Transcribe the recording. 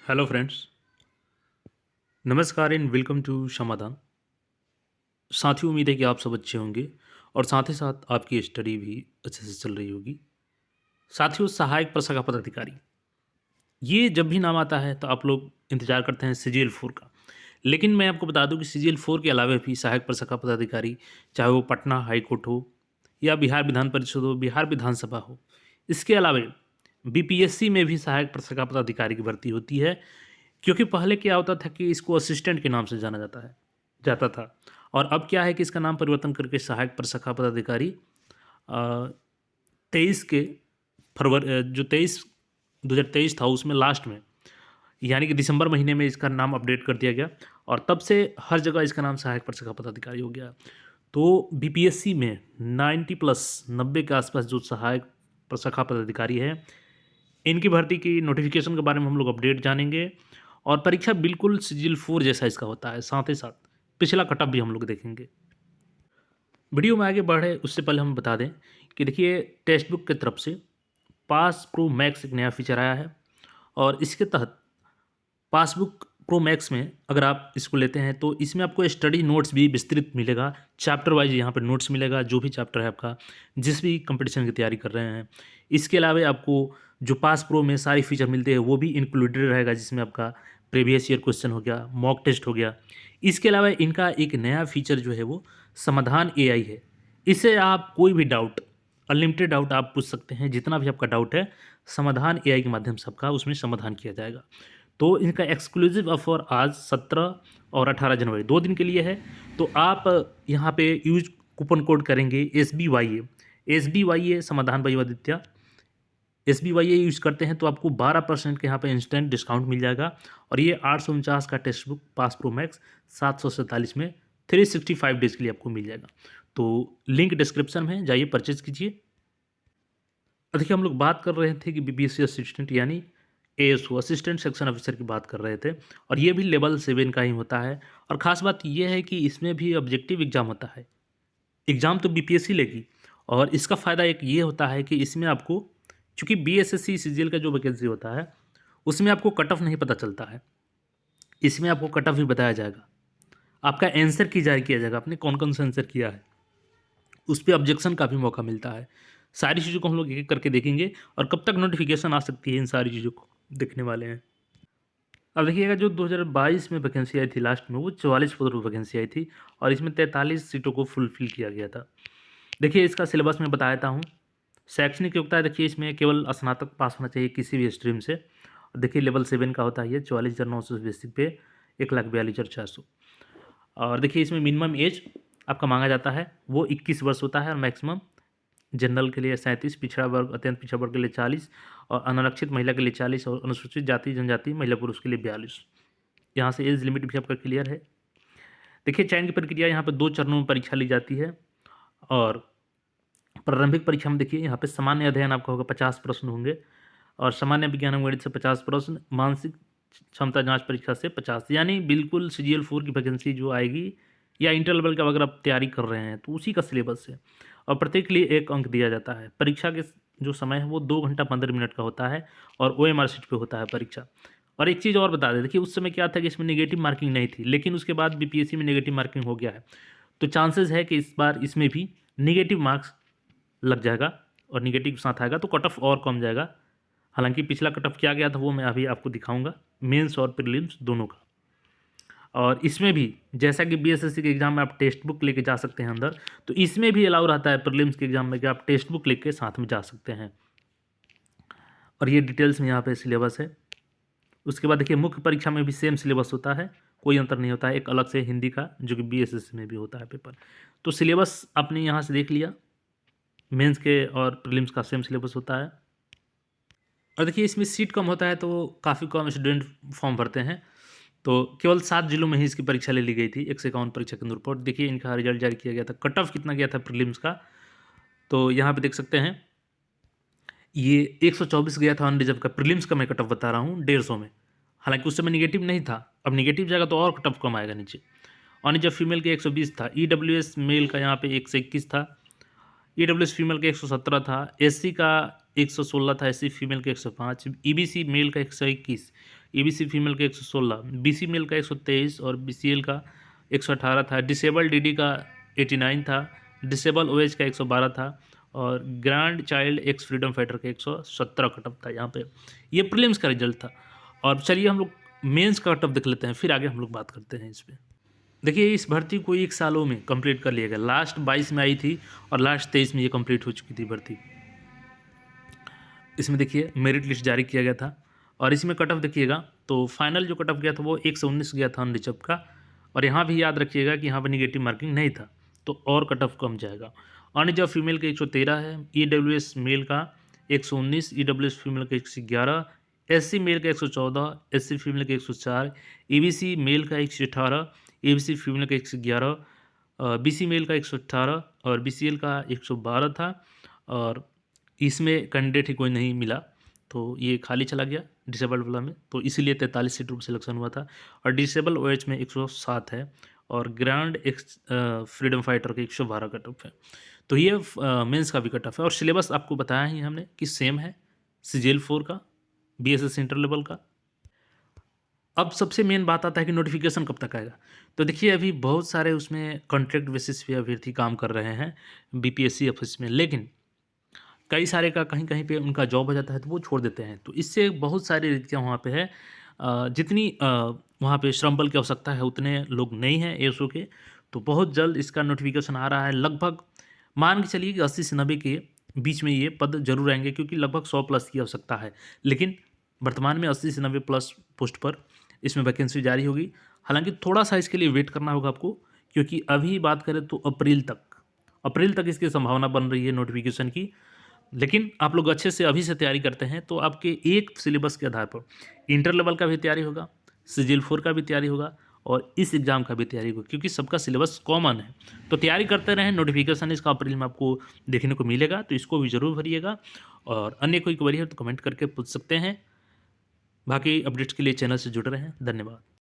Hello friends, नमस्कार and welcome to समाधान। साथियों, उम्मीद है कि आप सब अच्छे होंगे और साथ ही साथ आपकी स्टडी भी अच्छे से चल रही होगी। साथियों, सहायक प्रशाखा पदाधिकारी, ये जब भी नाम आता है तो आप लोग इंतजार करते हैं सीजीएल 4 का। लेकिन मैं आपको बता दूं कि सीजीएल 4 के अलावा भी सहायक प्रशाखा पदाधिकारी, चाहे वो पटना हाई कोर्ट हो या बिहार विधान परिषद हो, बिहार विधानसभा हो, इसके अलावा बीपीएससी में भी सहायक प्रशाखा पदाधिकारी की भर्ती होती है। क्योंकि पहले क्या होता था कि इसको असिस्टेंट के नाम से जाना जाता था, और अब क्या है कि इसका नाम परिवर्तन करके सहायक प्रशाखा पदाधिकारी 23 के फरवरी जो 2023 था उसमें लास्ट में, यानी कि दिसंबर महीने में इसका नाम अपडेट कर दिया गया और तब से हर जगह इसका नाम सहायक प्रशाखा पदाधिकारी हो गया। तो बीपीएससी में 90 के आसपास जो सहायक प्रशाखा पदाधिकारी है, इनकी भर्ती की नोटिफिकेशन के बारे में हम लोग अपडेट जानेंगे और परीक्षा बिल्कुल सिजिल 4 जैसा इसका होता है। साथ ही साथ पिछला कटअप भी हम लोग देखेंगे। वीडियो में आगे बढ़े उससे पहले हम बता दें कि देखिए, टेक्स्ट बुक की तरफ से पास प्रो मैक्स एक नया फीचर आया है और इसके तहत पासबुक प्रो मैक्स में अगर आप इसको लेते हैं तो इसमें आपको स्टडी नोट्स भी विस्तृत मिलेगा। चैप्टर वाइज यहाँ पर नोट्स मिलेगा, जो भी चैप्टर है आपका, जिस भी कंपटीशन की तैयारी कर रहे हैं। इसके अलावा आपको जो पास प्रो में सारी फीचर मिलते हैं वो भी इंक्लूडेड रहेगा, जिसमें आपका प्रीवियस ईयर क्वेश्चन हो गया, मॉक टेस्ट हो गया। इसके अलावा इनका एक नया फीचर जो है वो समाधान एआई है। इससे आप कोई भी डाउट, अनलिमिटेड डाउट आप पूछ सकते हैं, जितना भी आपका डाउट है समाधान एआई के माध्यम से आपका उसमें समाधान किया जाएगा। तो इनका एक्सक्लूसिव ऑफर आज 17 और 18 जनवरी 2 दिन के लिए है। तो आप यहाँ पे यूज कूपन कोड करेंगे SBYA समाधान वैवादित्य, SBYA यूज करते हैं तो आपको 12% के यहाँ पे इंस्टेंट डिस्काउंट मिल जाएगा। और ये 849 का text book pass pro max 747 में 365 डेज के लिए आपको मिल जाएगा। तो लिंक डिस्क्रिप्शन में जाइए, परचेज कीजिए। देखिए, हम लोग बात कर रहे थे कि बीपीएससी असिस्टेंट यानी एएसओ असिस्टेंट सेक्शन ऑफिसर की बात कर रहे थे, और ये भी लेवल 7 का ही होता है। और ख़ास बात ये है कि इसमें भी ऑब्जेक्टिव एग्ज़ाम होता है। एग्ज़ाम तो बीपीएससी लेगी, और इसका फ़ायदा एक ये होता है कि इसमें आपको, चूँकि बीएसएससी सीजीएल का जो वैकेंसी होता है उसमें आपको कट ऑफ नहीं पता चलता है, इसमें आपको कट ऑफ भी बताया जाएगा। आपका आंसर की जारी किया जाएगा, आपने कौन कौन सा आंसर किया है, उस पर ऑब्जेक्शन का भी मौका मिलता है। सारी चीज़ों को हम लोग एक एक करके देखेंगे और कब तक नोटिफिकेशन आ सकती है, इन सारी चीज़ों को देखने वाले हैं। अब देखिएगा, जो 2022 में वैकेंसी आई थी लास्ट में, वो 44 पदों पर वैकेंसी आई थी और इसमें 43 सीटों को फुलफिल किया गया था। देखिए, इसका सिलेबस मैं बताता हूँ। शैक्षणिक योग्यता देखिए, इसमें केवल स्नातक पास होना चाहिए किसी भी स्ट्रीम से। देखिए, लेवल 7 का होता है ये, 44,900 बेसिक पे 1,42,400। और देखिए, इसमें मिनिमम एज आपका मांगा जाता है वो 21 वर्ष होता है, और मैक्सिमम जनरल के लिए 37, पिछड़ा वर्ग अत्यंत पिछड़ा वर्ग के लिए 40, और अनारक्षित महिला के लिए 40, और अनुसूचित जाति जनजाति महिला पुरुष के लिए 42। यहाँ से एज लिमिट भी आपका क्लियर है। देखिए, चयन की प्रक्रिया यहाँ पर 2 चरणों में परीक्षा ली जाती है। और प्रारंभिक परीक्षा में देखिए, यहाँ पे सामान्य अध्ययन आपका होगा, 50 प्रश्न होंगे, और सामान्य विज्ञान गणित से 50 प्रश्न, मानसिक क्षमता जांच परीक्षा से 50। यानी बिल्कुल सीजीएल 4 की वैकेंसी जो आएगी या इंटर लेवल का अगर आप तैयारी कर रहे हैं तो उसी का सिलेबस है। और प्रत्येक के लिए 1 अंक दिया जाता है। परीक्षा के जो समय है वो 2 घंटा 15 मिनट का होता है, और OMR शीट पे होता है परीक्षा। और एक चीज़ और बता दें, देखिए, उस समय क्या था कि इसमें नेगेटिव मार्किंग नहीं थी, लेकिन उसके बाद बीपीएससी में नेगेटिव मार्किंग हो गया है। तो चांसेस है कि इस बार इसमें भी नेगेटिव मार्क्स लग जाएगा, और नेगेटिव के साथ आएगा तो कट ऑफ और कम जाएगा। हालांकि पिछला कट ऑफ क्या गया था वो मैं अभी आपको दिखाऊंगा, मेंस और प्रीलिम्स दोनों का। और इसमें भी जैसा कि बीएसएससी के एग्जाम में आप टेक्स्ट बुक लेके जा सकते हैं अंदर, तो इसमें भी अलाउ रहता है प्रीलिम्स के एग्जाम में कि आप टेक्स्ट बुक लेके साथ में जा सकते हैं। और ये डिटेल्स में यहाँ पे सिलेबस है। उसके बाद देखिए, मुख्य परीक्षा में भी सेम सिलेबस होता है, कोई अंतर नहीं होता है। एक अलग से हिंदी का, जो कि बीएसएससी में भी होता है पेपर। तो सिलेबस आपने यहाँ से देख लिया, मेंस के और प्रीलिम्स का सेम सिलेबस होता है। और देखिए, इसमें सीट कम होता है तो काफ़ी कम स्टूडेंट फॉर्म भरते हैं। तो केवल 7 जिलों में ही इसकी परीक्षा ले ली गई थी, 151 परीक्षा केंद्रों पर। देखिए, इनका रिजल्ट जारी किया गया था। कट ऑफ कितना गया था प्रीलिम्स का, तो यहाँ पे देख सकते हैं, ये 124 गया था अनरिजर्व का। प्रीलिम्स का मैं कट ऑफ बता रहा हूँ 150 में। हालांकि उस समय निगेटिव नहीं था, अब निगेटिव जाएगा तो और कट ऑफ कम आएगा नीचे। अनरिजर्व फीमेल के 120 था, EWS मेल का यहाँ पे 121 था, EWS फीमेल का 117 था, SC का 116 था, SC फीमेल का 105, EBC मेल का 121। ईबीसी फीमेल का 116, बीसी मेल का 123 और बीसीएल का 118 था। डिसेबल डीडी का 89 था। डिसेबल ओएच का 112 था और grand child x freedom fighter का 117 कटअप था यहाँ पे। ये प्रीलिम्स का रिजल्ट था। और चलिए हम लोग मेंस का कटअप देख लेते हैं, फिर आगे हम लोग बात करते हैं इस पर। देखिए इस भर्ती को 1 सालों में कंप्लीट कर लिया गया। लास्ट 22 में आई थी और लास्ट 23 में ये कंप्लीट हो चुकी थी भर्ती। इसमें देखिए मेरिट लिस्ट जारी किया गया था और इसमें कट ऑफ देखिएगा तो फाइनल जो कट ऑफ गया था वो 119 गया था अनरिजर्व का। और यहाँ भी याद रखिएगा कि यहाँ पर निगेटिव मार्किंग नहीं था तो और कट ऑफ कम जाएगा। अनरिजर्व फीमेल का 113 है, ईडब्ल्यूएस मेल का 119, ईडब्ल्यूएस फीमेल का 111, एससी मेल का 114, एससी फीमेल का 104, ईबीसी मेल का 118, ईबीसी फीमेल का 111, बीसी मेल का 118 और बीसीएल का 112 था। और इसमें कैंडिडेट ही कोई नहीं मिला तो ये खाली चला गया डिसेबल्ड वाला में, तो इसीलिए 43 सीट पर सिलेक्शन हुआ था। और डिसेबल ओएच में 107 है और ग्रैंड एक्स फ्रीडम फाइटर का 112 कट ऑफ है। तो ये मेंस का भी कट ऑफ है और सिलेबस आपको बताया ही हमने कि सेम है सीजीएल 4 का, बीएसएस इंटर लेवल का। अब सबसे मेन बात आता है कि नोटिफिकेशन कब तक आएगा। तो देखिए अभी बहुत सारे उसमें कॉन्ट्रैक्ट बेसिस पे अभ्यर्थी काम कर रहे हैं बीपीएससी ऑफिस में, लेकिन कई सारे का कहीं कहीं पे उनका जॉब हो जाता है तो वो छोड़ देते हैं। तो इससे बहुत सारी रिक्तियाँ वहाँ पे है। जितनी वहाँ पे श्रम बल की आवश्यकता है उतने लोग नहीं हैं एएसओ के। तो बहुत जल्द इसका नोटिफिकेशन आ रहा है। लगभग मान के चलिए कि 80 से 90 के बीच में ये पद जरूर आएंगे क्योंकि लगभग 100 प्लस की आवश्यकता है। लेकिन वर्तमान में 80 से 90 प्लस पोस्ट पर इसमें वैकेंसी जारी होगी। हालांकि थोड़ा सा इसके लिए वेट करना होगा आपको, क्योंकि अभी बात करें तो अप्रैल तक इसकी संभावना बन रही है नोटिफिकेशन की। लेकिन आप लोग अच्छे से अभी से तैयारी करते हैं तो आपके एक सिलेबस के आधार पर इंटर लेवल का भी तैयारी होगा, सीजीएल 4 का भी तैयारी होगा और इस एग्ज़ाम का भी तैयारी होगा, क्योंकि सबका सिलेबस कॉमन है। तो तैयारी करते रहें, नोटिफिकेशन इसका अप्रैल में आपको देखने को मिलेगा, तो इसको भी ज़रूर भरिएगा। और अन्य कोई क्वेरी है तो कमेंट करके पूछ सकते हैं। बाकी अपडेट्स के लिए चैनल से जुड़े रहें। धन्यवाद।